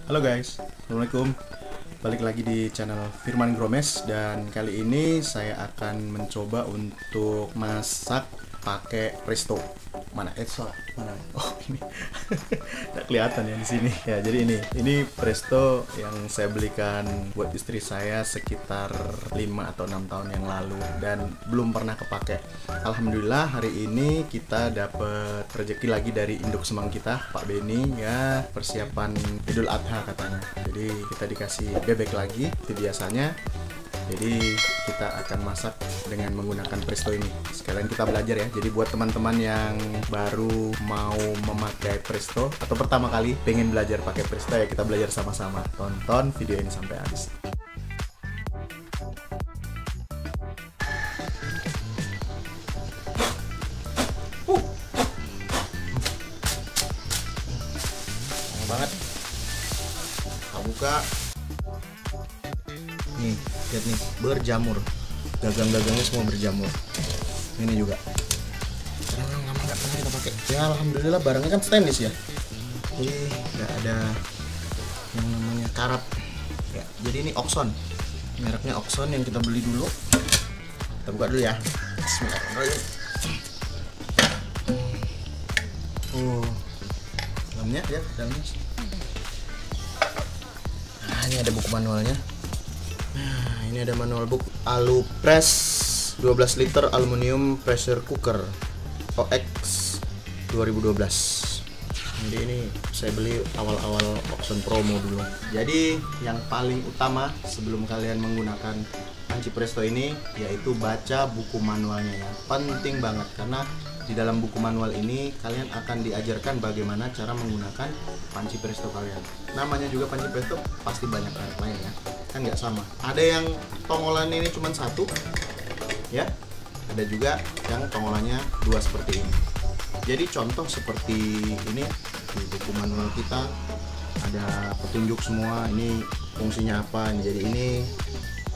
Halo guys, Assalamualaikum. Balik lagi di channel Firman Gromes. Dan kali ini saya akan mencoba untuk masak pakai presto. Mana? Mana? Oh ini, nggak kelihatan ya di sini. Ya jadi ini presto yang saya belikan buat istri saya sekitar 5 atau 6 tahun yang lalu dan belum pernah kepake. Alhamdulillah hari ini kita dapat rezeki lagi dari induk semang kita, Pak Beni, ya persiapan Idul Adha katanya. Jadi kita dikasih bebek lagi seperti biasanya. Jadi kita akan masak dengan menggunakan presto ini. Sekalian kita belajar ya. Jadi buat teman-teman yang baru mau memakai presto atau pertama kali pengen belajar pakai presto, ya kita belajar sama-sama. Tonton video ini sampai habis. Enak banget. Kita buka. Nih, lihat nih, berjamur. Gagang-gagangnya semua berjamur. Ini juga. Karena lama nggak pernah kita pakai. Ya alhamdulillah barangnya kan stainless ya. Jadi nggak ada yang namanya karat. Ya, jadi ini Oxon. Mereknya Oxon yang kita beli dulu. Kita buka dulu ya. Bismillahirrahmanirrahim. Dalamnya ya, dalamnya. Nah, ini ada buku manualnya. Nah, ini ada manual book Alupress 12 liter aluminium pressure cooker OX 2012. Jadi ini saya beli awal-awal option promo dulu. Jadi yang paling utama sebelum kalian menggunakan panci presto ini yaitu baca buku manualnya ya. Penting banget karena di dalam buku manual ini kalian akan diajarkan bagaimana cara menggunakan panci presto kalian. Namanya juga panci presto, pasti banyak merek lain ya. Kan nggak sama. Ada yang tongolan ini cuma satu, ya. Ada juga yang tongolannya dua seperti ini. Jadi contoh seperti ini di buku manual kita ada petunjuk semua. Ini fungsinya apa? Jadi ini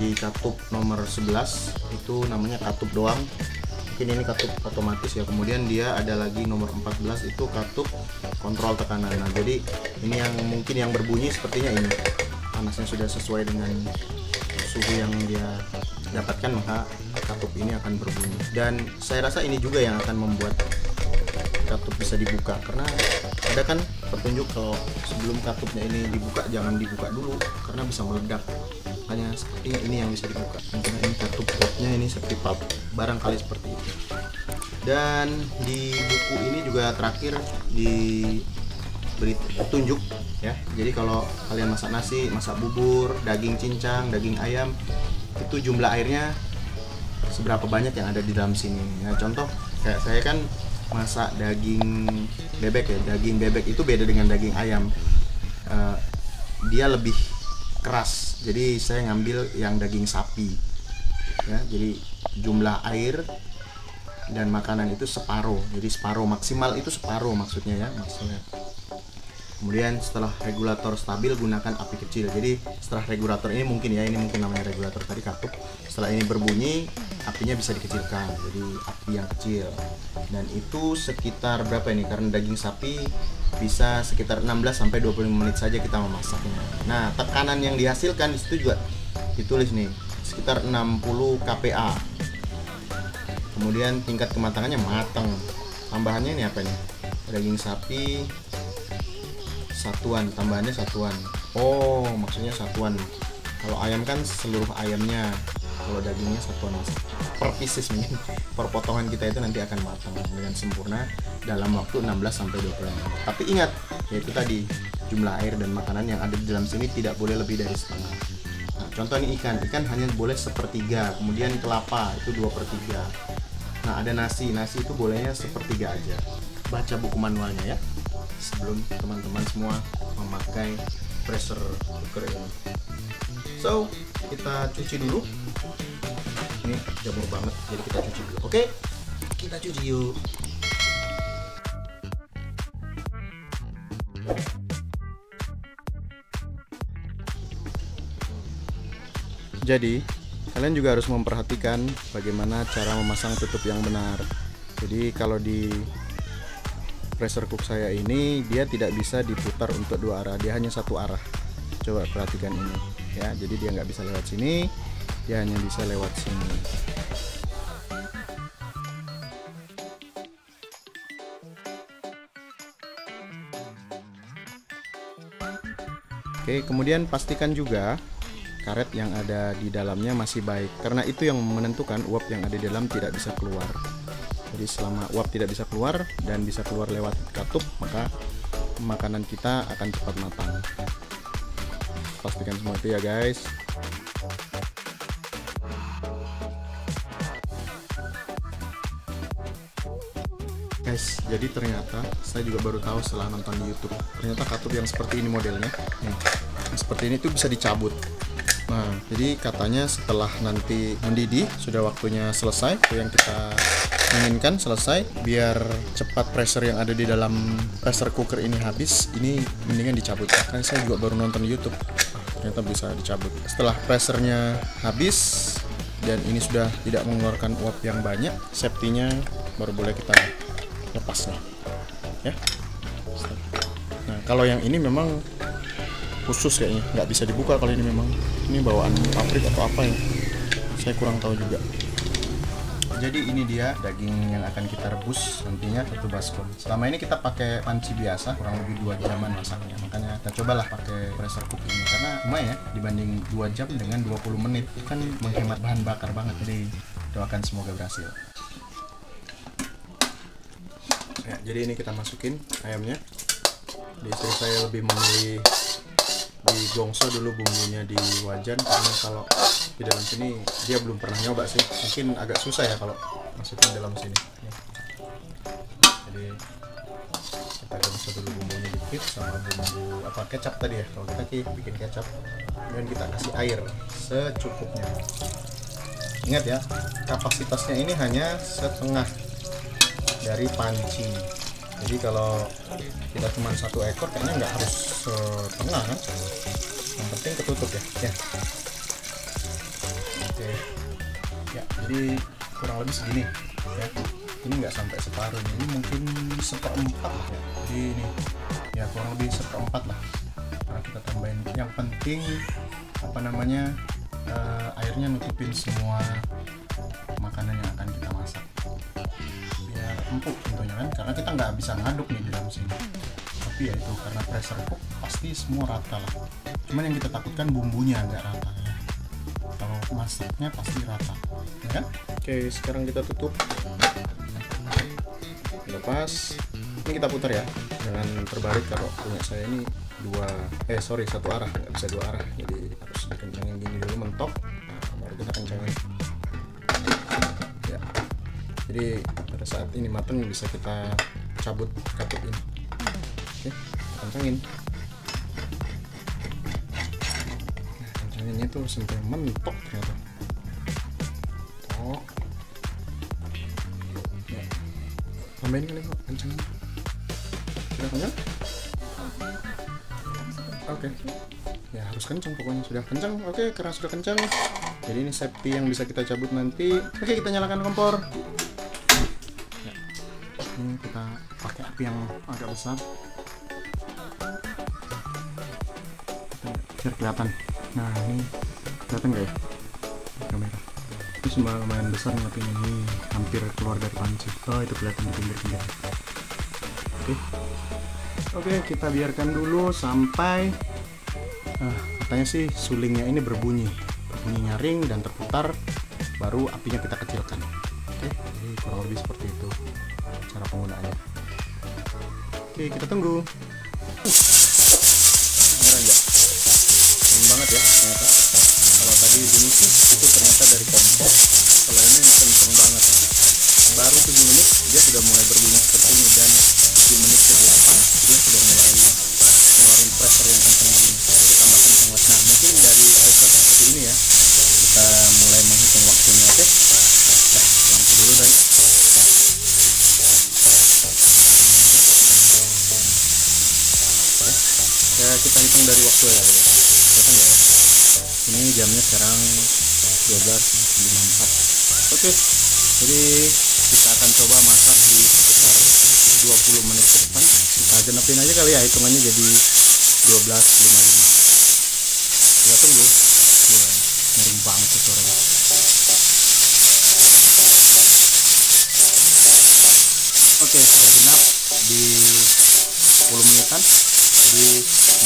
di katup nomor 11 itu namanya katup doang. Mungkin ini katup otomatis ya. Kemudian dia ada lagi nomor 14 itu katup kontrol tekanan. Nah, jadi ini yang mungkin yang berbunyi sepertinya ini. Panasnya sudah sesuai dengan suhu yang dia dapatkan, maka katup ini akan berbunyi. Dan saya rasa ini juga yang akan membuat katup bisa dibuka, karena ada kan petunjuk kalau sebelum katupnya ini dibuka jangan dibuka dulu karena bisa meledak. Makanya sepertinya ini yang bisa dibuka. Karena ini katup topnya ini seperti pulp, barangkali seperti itu. Dan di buku ini juga terakhir diberi petunjuk ya. Jadi kalau kalian masak nasi, masak bubur, daging cincang, daging ayam, itu jumlah airnya seberapa banyak yang ada di dalam sini. Nah, contoh kayak saya kan masak daging bebek ya. Daging bebek itu beda dengan daging ayam. Dia lebih keras. Jadi saya ngambil yang daging sapi. Ya, jadi jumlah air dan makanan itu separuh. Jadi separuh maksimal itu separuh maksudnya ya, maksudnya. Kemudian setelah regulator stabil gunakan api kecil. Jadi setelah regulator ini mungkin namanya regulator tadi katup. Setelah ini berbunyi, apinya bisa dikecilkan. Jadi api yang kecil. Dan itu sekitar berapa ini? Karena daging sapi bisa sekitar 16 sampai 25 menit saja kita memasaknya. Nah, tekanan yang dihasilkan itu juga ditulis nih, sekitar 60 kPa. Kemudian tingkat kematangannya matang. Tambahannya ini apa nih? Daging sapi satuan, tambahannya satuan. Oh, maksudnya satuan. Kalau ayam kan seluruh ayamnya, kalau dagingnya satuan per pieces nih. Per potongan kita itu nanti akan matang dengan sempurna dalam waktu 16 sampai 20 menit. Tapi ingat, yaitu tadi jumlah air dan makanan yang ada di dalam sini tidak boleh lebih dari setengah. Nah, contoh ini ikan hanya boleh sepertiga, kemudian kelapa itu 2/3. Nah, ada nasi itu bolehnya sepertiga aja. Baca buku manualnya ya sebelum teman-teman semua memakai pressure cooker ini. So, kita cuci dulu. Ini jamur banget, jadi kita cuci dulu. Oke, kita cuci yuk. Jadi, kalian juga harus memperhatikan bagaimana cara memasang tutup yang benar. Jadi kalau di pressure cook saya ini dia tidak bisa diputar untuk dua arah, dia hanya satu arah. Coba perhatikan ini ya, jadi dia nggak bisa lewat sini, dia hanya bisa lewat sini. Oke, kemudian pastikan juga karet yang ada di dalamnya masih baik, karena itu yang menentukan uap yang ada di dalam tidak bisa keluar. Jadi selama uap tidak bisa keluar dan bisa keluar lewat katup, maka makanan kita akan cepat matang. Pastikan semua itu ya guys. Guys, jadi ternyata saya juga baru tahu setelah nonton di YouTube, ternyata katup yang seperti ini modelnya, seperti ini tuh bisa dicabut. Nah, jadi katanya setelah nanti mendidih, sudah waktunya selesai, itu yang kita inginkan selesai, biar cepat pressure yang ada di dalam pressure cooker ini habis, ini mendingan dicabut. Karena saya juga baru nonton di YouTube, ternyata bisa dicabut. Setelah pressernya habis dan ini sudah tidak mengeluarkan uap yang banyak, safety-nya baru boleh kita lepas nih ya. Nah, kalau yang ini memang khusus kayaknya, nggak bisa dibuka kalau ini, memang ini bawaan pabrik atau apa ya, saya kurang tahu juga. Jadi ini dia daging yang akan kita rebus nantinya, satu baskom. Selama ini kita pakai panci biasa, kurang lebih 2 jaman masaknya, makanya kita cobalah pakai pressure cooker ini, karena lumayan ya, dibanding 2 jam dengan 20 menit kan menghemat bahan bakar banget. Jadi doakan semoga berhasil ya. Jadi ini kita masukin ayamnya. Di istri saya lebih memilih di gongso dulu bumbunya di wajan, karena kalau di dalam sini dia belum pernah nyoba sih, mungkin agak susah ya kalau masukin dalam sini. Jadi kita gongso dulu bumbunya dikit sama bumbu apa, kecap tadi ya, kalau kita bikin kecap, dan kita kasih air secukupnya. Ingat ya, kapasitasnya ini hanya setengah dari panci. Jadi kalau kita cuma 1 ekor kayaknya nggak harus setengah kan, yang penting ketutup ya. Oke ya, jadi kurang lebih segini ya, ini nggak sampai separuh, ini mungkin 1/4 lah ya. Jadi ini ya kurang lebih 1/4 lah, karena kita tambahin. Yang penting apa namanya, airnya nutupin semua makanan yang akan kita masak, biar empuk tentunya kan, karena kita nggak bisa ngaduk nih di dalam sini. Tapi ya itu, karena pressure cook pasti semua rata lah, cuman yang kita takutkan bumbunya nggak rata ya. Kalau masaknya pasti rata ya kan. Oke, sekarang kita tutup, lepas ini kita putar ya, jangan terbalik. Kalau punya saya ini satu arah, nggak bisa 2 arah, jadi harus dikencangin gini dulu, mentok, baru kita kencangin ya. Jadi pada saat ini matang bisa kita cabut katup ini. Oke, kencangin. Nah, kencanginnya tuh sampai mentok ternyata. Oh ya, tambahin kali kok kencangin. Sudah kencang? Oke ya, harus kencang pokoknya. Sudah kencang, oke, karena sudah kencang, jadi ini safety yang bisa kita cabut nanti. Oke, kita nyalakan kompor. Ini kita pakai api yang agak besar biar kelihatan. Nah, ini kelihatan nggak ya kamera? Ini cuma lumayan besar nih apinya, ini hampir keluar dari panci. Oh, itu kelihatan di pinggir-pinggir. Oke, kita biarkan dulu sampai katanya sih sulingnya ini berbunyi nyaring dan terputar, baru apinya kita kecilkan. Oke, jadi kurang lebih seperti itu cara penggunaannya. Oke, kita tunggu. Merah nggak? Keren banget ya ternyata. Kalau tadi bunyi sih itu ternyata dari kompor, kalau ini kenceng banget. Baru 7 menit dia sudah mulai berbunyi seperti ini, dan di menit ke-8 dia sudah mulai ngeluarin pressure yang kenceng begini. Jadi tambah kenceng. Nah, mungkin dari pressure seperti ini ya kita mulai menghitung waktunya. Oke, nah, lampu dulu dan ya kita hitung dari waktu ya, kelihatan ya. Ini jamnya sekarang 12.54. Oke, jadi kita akan coba masak di sekitar 20 menit ke depan. Kita genepin aja kali ya, hitungannya jadi 12.55. Kita tunggu. Wah, nyaring banget tuh suaranya. Oke, sudah genap di 10 menitan. Jadi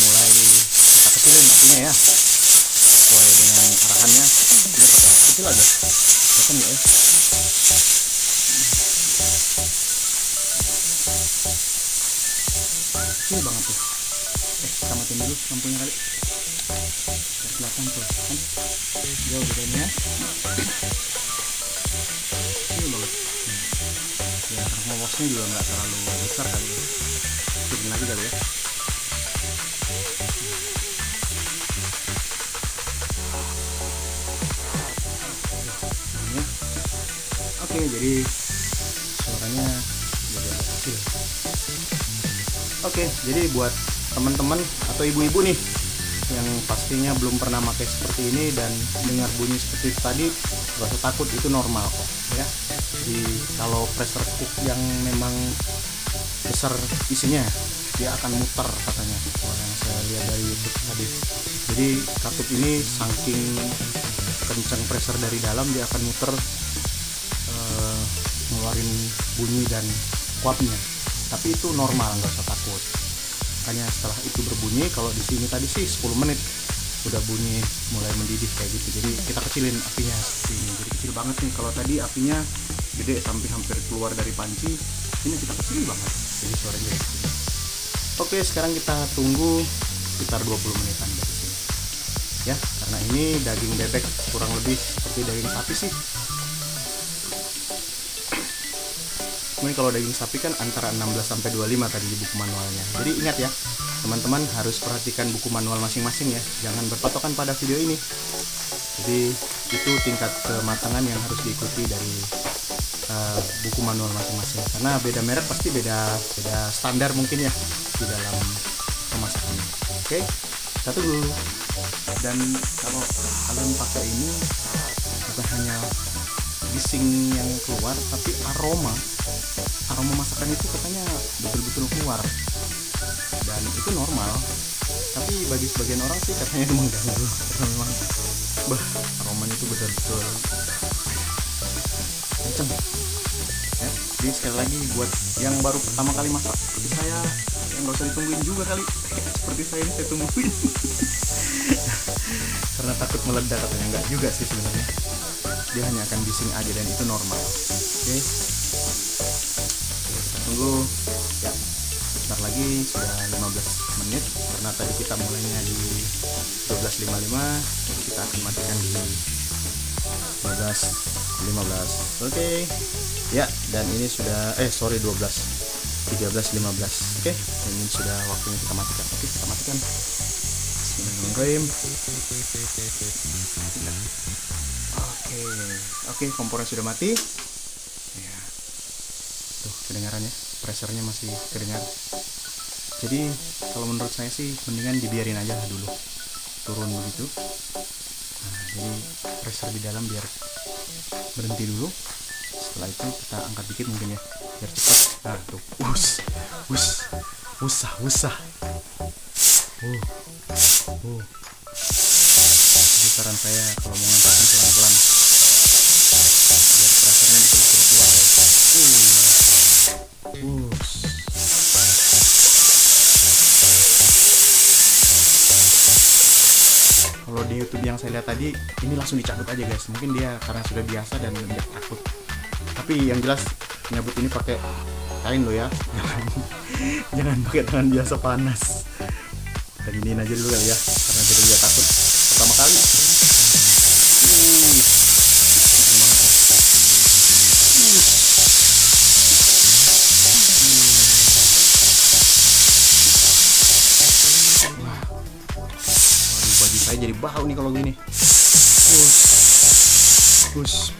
mulai kita kecilin apinya ya, sesuai dengan arahannya. Ini pakai kecil aja, tekan ya. Kecil banget tuh. Kita matiin dulu lampunya kali. Biar kelihatan tuh kan. Jauh bedanya. Kecil banget. Ya, ngowosnya juga nggak terlalu besar kali ya. Kecilin lagi kali ya. Oke, jadi suaranya jadi agak kecil. Oke, jadi buat teman-teman atau ibu-ibu nih yang pastinya belum pernah pakai seperti ini dan dengar bunyi seperti itu tadi, gak usah takut, itu normal kok ya. Jadi kalau pressure cook yang memang besar isinya, dia akan muter katanya, yang saya lihat dari YouTube tadi. Jadi katup ini saking kencang pressure dari dalam, dia akan muter, ngeluarin bunyi dan kuapnya. Tapi itu normal, nggak usah takut. Makanya setelah itu berbunyi, kalau di sini tadi sih 10 menit udah bunyi mulai mendidih kayak gitu. Jadi kita kecilin apinya seperti ini. Jadi kecil banget nih. Kalau tadi apinya gede sampai hampir keluar dari panci, ini kita kecilin banget. Jadi suaranya jadi kecil. Oke, sekarang kita tunggu sekitar 20 menitan dari sini. Ya, karena ini daging bebek kurang lebih seperti daging sapi sih. Mungkin kalau daging sapi kan antara 16 sampai 25 tadi di buku manualnya. Jadi ingat ya, teman-teman harus perhatikan buku manual masing-masing ya. Jangan berpatokan pada video ini. Jadi itu tingkat kematangan yang harus diikuti dari buku manual masing-masing. Karena beda merek pasti beda standar mungkin ya di dalam pemasakannya. Oke, kita tunggu. Dan kalau kalian pakai ini bukan hanya bising yang keluar, tapi aroma masakan itu katanya betul-betul keluar, dan itu normal. Tapi bagi sebagian orang sih katanya itu mengganggu, karena memang aromanya itu betul-betul kenceng ya. Jadi sekali lagi buat yang baru pertama kali masak seperti saya, yang nggak usah ditungguin juga kali seperti saya ini, saya tungguin karena takut meledak katanya. Enggak juga sih sebenarnya, dia hanya akan bising aja dan itu normal. Oke, kita tunggu ya, bentar lagi sudah 15 menit karena tadi kita mulainya di 12.55, jadi kita akan matikan di 12.15. Oke ya, dan ini sudah 13.15. Oke, ini sudah waktunya kita matikan. Oke, kita matikan. Bismillahirrahmanirrahim. Oke, kompornya sudah mati ya. Tuh kedengarannya, pressernya masih kedengar. Jadi kalau menurut saya sih mendingan dibiarin aja dulu turun begitu. Nah, jadi pressure di dalam biar berhenti dulu. Setelah itu kita angkat dikit mungkin ya, biar cepat. Nah tuh, usah. Jadi saran saya kalau mau ngangkatin pelan-pelan biar pressernya betul-betul keluar guys. Kalau di YouTube yang saya lihat tadi, ini langsung dicabut aja guys. Mungkin dia karena sudah biasa dan tidak takut. Tapi yang jelas nyabut ini pakai kain lo ya. Jangan pakai tangan biasa panas. Dan ini aja dulu kali ya, karena kita juga takut pertama kali. Baju saya jadi bau nih kalau gini.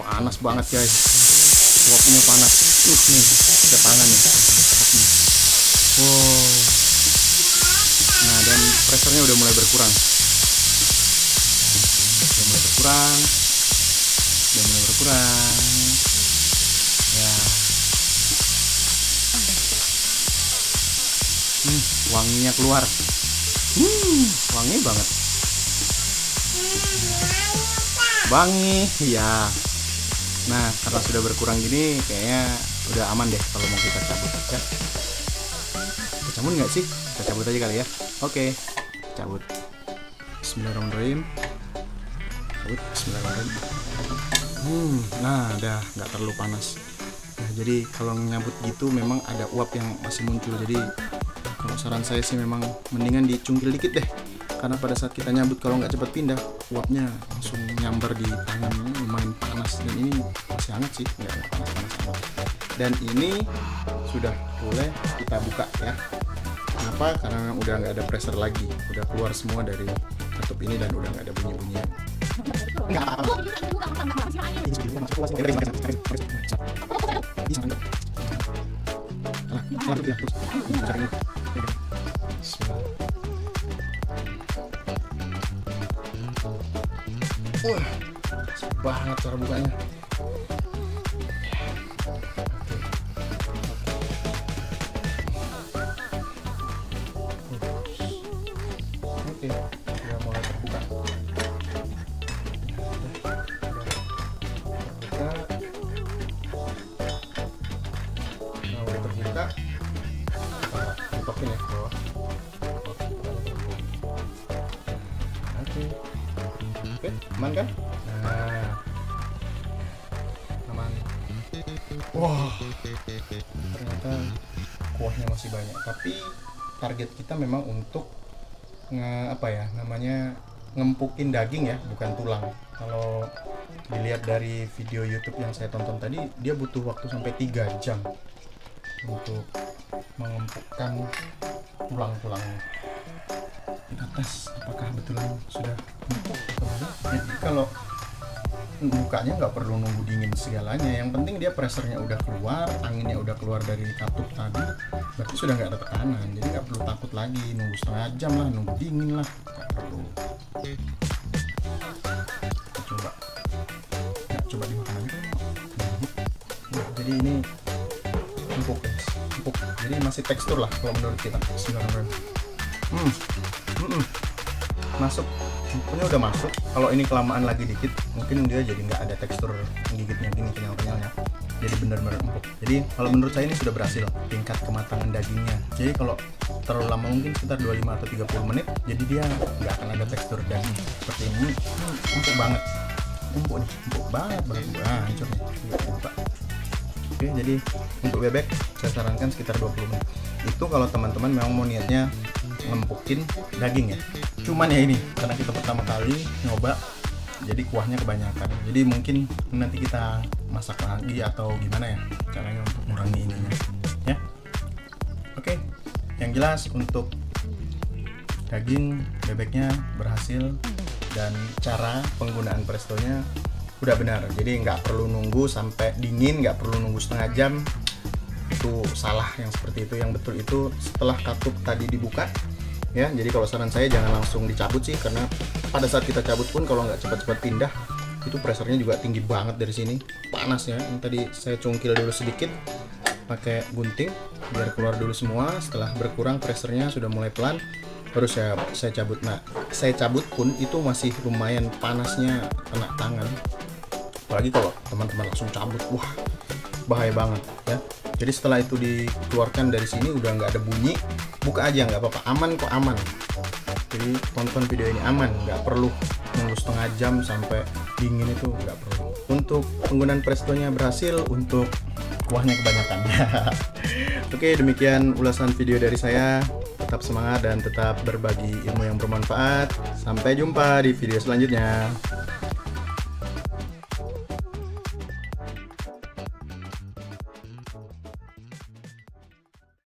Panas banget guys. Suapnya panas. Nih, ke tangan nih. Nah, dan pressernya udah mulai berkurang. Udah mulai berkurang. Ya. wanginya keluar. Wangi banget. Wangi, iya. Nah, karena sudah berkurang gini, kayaknya udah aman deh kalau mau kita cabut ya. Kita cabut nggak sih? Kita cabut aja kali ya. Oke, cabut. Bismillahirrahmanirrahim. Cabut. Bismillahirrahmanirrahim. Nah, udah nggak terlalu panas. Nah, jadi kalau nyabut gitu memang ada uap yang masih muncul. Jadi kalau saran saya sih memang mendingan dicungkil dikit deh. Karena pada saat kita nyabut kalau nggak cepat pindah, uapnya langsung nyambar di tangan, lumayan panas. Dan ini masih hangat sih, nggak panas-panas amat. Dan ini sudah boleh kita buka ya. Kenapa? Karena udah nggak ada pressure lagi, udah keluar semua dari katup ini dan udah nggak ada bunyi-bunyian. Wah, banget cara bukanya. Oke, udah mulai terbuka. Nah, udah terbuka. Butokin ya ke bawah. Oke, aman kan? Nah, aman. Wah, ternyata kuahnya masih banyak. Tapi target kita memang untuk ngempukin daging ya, bukan tulang. Kalau dilihat dari video YouTube yang saya tonton tadi, dia butuh waktu sampai 3 jam untuk mengempukkan tulang-tulangnya. Kita tes apakah betulan sudah empuk atau enggak. Jadi kalau bukanya nggak perlu nunggu dingin segalanya, yang penting dia pressernya udah keluar, anginnya udah keluar dari katup tadi, berarti sudah nggak ada tekanan. Jadi nggak perlu takut lagi nunggu setengah jam lah, nunggu dingin lah, nggak perlu. Kita coba dimakan aja. Nah, jadi ini empuk, jadi masih tekstur lah kalau menurut kita. Masuk, empuknya udah masuk. Kalau ini kelamaan lagi dikit, mungkin dia jadi nggak ada tekstur gigitnya gini, kenyal-kenyalnya. Jadi benar-benar empuk. Jadi kalau menurut saya ini sudah berhasil tingkat kematangan dagingnya. Jadi kalau terlalu lama, mungkin sekitar 25 atau 30 menit, jadi dia nggak akan ada tekstur daging seperti ini. Empuk banget, empuk banget. Nah, hancur nih. Oke, jadi untuk bebek saya sarankan sekitar 20 menit. Itu kalau teman-teman memang mau niatnya ngempukin daging ya. Cuman ya ini karena kita pertama kali nyoba, jadi kuahnya kebanyakan. Jadi mungkin nanti kita masak lagi atau gimana ya caranya untuk mengurangi ininya ya. Oke, yang jelas untuk daging bebeknya berhasil dan cara penggunaan prestonya udah benar. Jadi nggak perlu nunggu sampai dingin, nggak perlu nunggu setengah jam. Itu salah yang seperti itu. Yang betul itu setelah katup tadi dibuka ya. Jadi kalau saran saya jangan langsung dicabut sih, karena pada saat kita cabut pun kalau nggak cepat-cepat pindah, itu pressernya juga tinggi banget dari sini, panasnya. Ini tadi saya cungkil dulu sedikit pakai gunting biar keluar dulu semua. Setelah berkurang pressernya sudah mulai pelan, baru saya cabut. Nah, saya cabut pun itu masih lumayan panasnya, kena tangan. Apalagi kalau teman-teman langsung cabut, wah bahaya banget ya. Jadi setelah itu dikeluarkan dari sini udah nggak ada bunyi, buka aja nggak apa-apa, aman kok, aman. Jadi tonton video ini aman, nggak perlu nunggu setengah jam sampai dingin, itu nggak perlu. Untuk penggunaan prestonya berhasil, untuk kuahnya kebanyakan. Oke, demikian ulasan video dari saya. Tetap semangat dan tetap berbagi ilmu yang bermanfaat. Sampai jumpa di video selanjutnya.